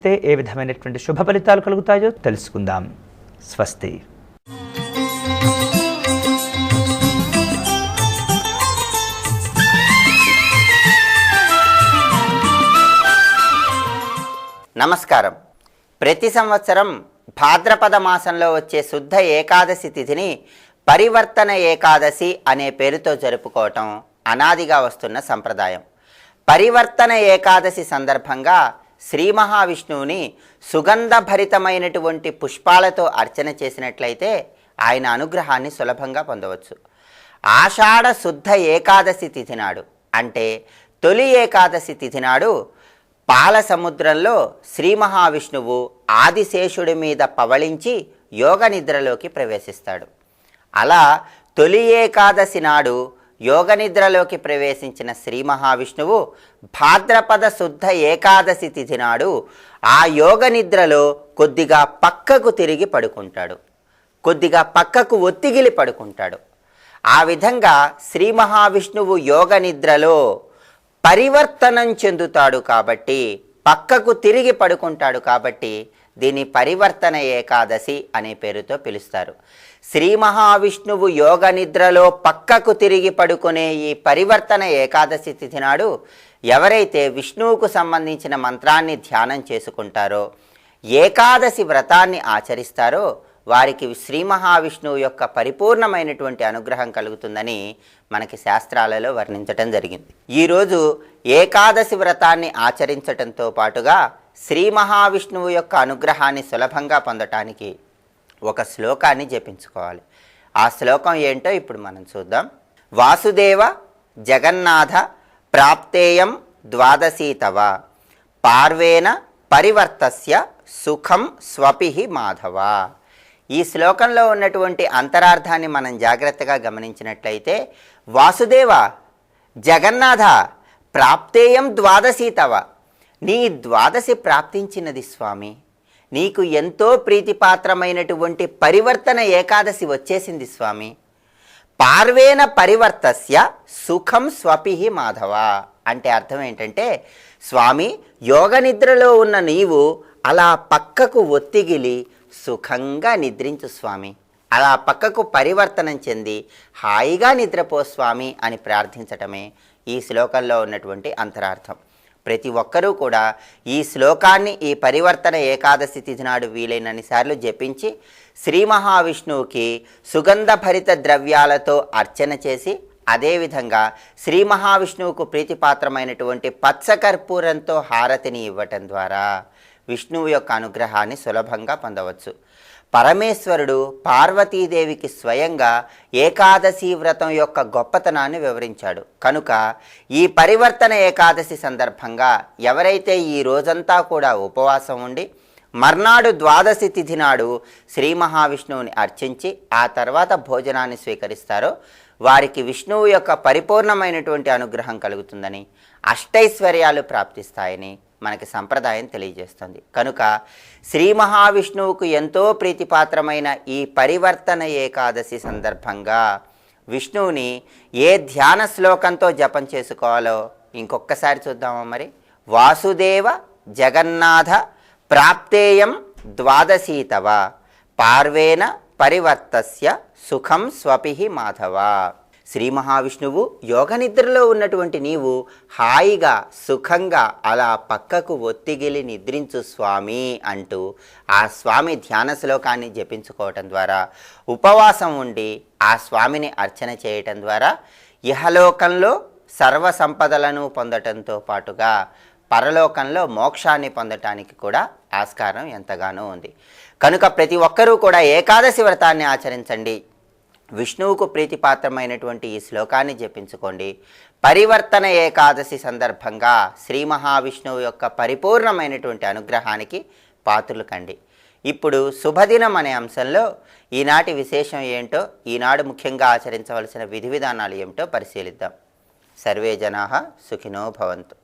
ఆచరిస్తే ఏ విధమైనటువంటి శుభ ఫలితాలు కలుగుతాయో తెలుసుకుందాం. స్వస్తి. నమస్కారం. ప్రతి సంవత్సరం భాద్రపద మాసంలో వచ్చే శుద్ధ ఏకాదశి తిథిని పరివర్తన ఏకాదశి అనే పేరుతో జరుపుకోవటం అనాదిగా వస్తున్న సంప్రదాయం. పరివర్తన ఏకాదశి సందర్భంగా శ్రీ మహావిష్ణువుని సుగంధభరితమైనటువంటి పుష్పాలతో అర్చన చేసినట్లయితే ఆయన అనుగ్రహాన్ని సులభంగా పొందవచ్చు. ఆషాఢ శుద్ధ ఏకాదశి తిథి నాడు, అంటే తొలి ఏకాదశి తిథి నాడు పాల సముద్రంలో శ్రీ మహావిష్ణువు ఆదిశేషుడి మీద పవళించి యోగ నిద్రలోకి ప్రవేశిస్తాడు. అలా తొలి ఏకాదశి నాడు యోగ నిద్రలోకి ప్రవేశించిన శ్రీ మహావిష్ణువు భాద్రపద శుద్ధ ఏకాదశి తిథి నాడు ఆ యోగ నిద్రలో కొద్దిగా పక్కకు తిరిగి పడుకుంటాడు, కొద్దిగా పక్కకు ఒత్తిగిలి పడుకుంటాడు. ఆ విధంగా శ్రీ మహావిష్ణువు యోగ నిద్రలో పరివర్తనం చెందుతాడు కాబట్టి, పక్కకు తిరిగి పడుకుంటాడు కాబట్టి దీన్ని పరివర్తన ఏకాదశి అనే పేరుతో పిలుస్తారు. శ్రీ మహావిష్ణువు యోగ నిద్రలో పక్కకు తిరిగి పడుకునే ఈ పరివర్తన ఏకాదశి తిథి నాడు ఎవరైతే విష్ణువుకు సంబంధించిన మంత్రాన్ని ధ్యానం చేసుకుంటారో, ఏకాదశి వ్రతాన్ని ఆచరిస్తారో వారికి శ్రీ మహావిష్ణువు యొక్క పరిపూర్ణమైనటువంటి అనుగ్రహం కలుగుతుందని మనకి శాస్త్రాలలో వర్ణించటం జరిగింది. ఈరోజు ఏకాదశి వ్రతాన్ని ఆచరించటంతో పాటుగా శ్రీ మహావిష్ణువు యొక్క అనుగ్రహాన్ని సులభంగా పొందటానికి ఒక శ్లోకాన్ని జపించుకోవాలి. ఆ శ్లోకం ఏంటో ఇప్పుడు మనం చూద్దాం. వాసుదేవ జగన్నాథ ప్రాప్తేయం ద్వాదశీతవ పార్వేన పరివర్తస్య సుఖం స్వపిహి మాధవ. ఈ శ్లోకంలో ఉన్నటువంటి అంతరార్థాన్ని మనం జాగ్రత్తగా గమనించినట్లయితే, వాసుదేవ జగన్నాథ ప్రాప్తేయం ద్వాదశీతవ, నీ ద్వాదశి ప్రాప్తించినది స్వామి, నీకు ఎంతో ప్రీతిపాత్రమైనటువంటి పరివర్తన ఏకాదశి వచ్చేసింది స్వామి. పార్వేన పరివర్తస్య సుఖం స్వపిహి మాధవ అంటే అర్థం ఏంటంటే, స్వామి యోగ నిద్రలో ఉన్న నీవు అలా పక్కకు ఒత్తిగిలి సుఖంగా నిద్రించు స్వామి, అలా పక్కకు పరివర్తనం చెంది హాయిగా నిద్రపో స్వామి అని ప్రార్థించటమే ఈ శ్లోకంలో ఉన్నటువంటి అంతరార్థం. ప్రతి ఒక్కరూ కూడా ఈ శ్లోకాన్ని ఈ పరివర్తన ఏకాదశి తిథి నాడు వీలైనన్ని సార్లు జపించి శ్రీ మహావిష్ణువుకి సుగంధభరిత ద్రవ్యాలతో అర్చన చేసి, అదేవిధంగా శ్రీ మహావిష్ణువుకు ప్రీతిపాత్రమైనటువంటి పచ్చకర్పూరంతో హారతిని ఇవ్వటం ద్వారా విష్ణువు యొక్క అనుగ్రహాన్ని సులభంగా పొందవచ్చు. పరమేశ్వరుడు పార్వతీదేవికి స్వయంగా ఏకాదశి వ్రతం యొక్క గొప్పతనాన్ని వివరించాడు. కనుక ఈ పరివర్తన ఏకాదశి సందర్భంగా ఎవరైతే ఈ రోజంతా కూడా ఉపవాసం ఉండి మర్నాడు ద్వాదశి తిథి నాడు శ్రీ మహావిష్ణువుని అర్చించి ఆ తర్వాత భోజనాన్ని స్వీకరిస్తారో వారికి విష్ణువు యొక్క పరిపూర్ణమైనటువంటి అనుగ్రహం కలుగుతుందని, అష్టైశ్వర్యాలు ప్రాప్తిస్తాయని మనకి సంప్రదాయం తెలియజేస్తుంది. కనుక శ్రీ మహావిష్ణువుకు ఎంతో ప్రీతిపాత్రమైన ఈ పరివర్తన ఏకాదశి సందర్భంగా విష్ణువుని ఏ ధ్యాన శ్లోకంతో జపం చేసుకోవాలో ఇంకొకసారి చూద్దామా మరి. వాసుదేవ జగన్నాథ ప్రాప్తేయం ద్వాదశీతవ పార్వేన పరివర్తస్య సుఖం స్వపిహి మాధవ. శ్రీ మహావిష్ణువు యోగ నిద్రలో ఉన్నటువంటి నీవు హాయిగా సుఖంగా అలా పక్కకు ఒత్తిగిలి నిద్రించు స్వామి అంటూ ఆ స్వామి ధ్యాన శ్లోకాన్ని జపించుకోవటం ద్వారా, ఉపవాసం ఉండి ఆ స్వామిని అర్చన చేయటం ద్వారా ఇహలోకంలో సర్వ సంపదలను పొందటంతో పాటుగా పరలోకంలో మోక్షాన్ని పొందటానికి కూడా ఆస్కారం ఎంతగానో ఉంది. కనుక ప్రతి ఒక్కరూ కూడా ఏకాదశి వ్రతాన్ని ఆచరించండి, విష్ణువుకు ప్రీతిపాత్రమైనటువంటి ఈ శ్లోకాన్ని జపించుకోండి. పరివర్తన ఏకాదశి సందర్భంగా శ్రీ మహావిష్ణువు యొక్క పరిపూర్ణమైనటువంటి అనుగ్రహానికి పాత్రులు కండి. ఇప్పుడు శుభదినం అనే అంశంలో ఈనాటి విశేషం ఏంటో, ఈనాడు ముఖ్యంగా ఆచరించవలసిన విధి విధానాలు ఏమిటో పరిశీలిద్దాం. సర్వే జనాః సుఖినో భవంతు.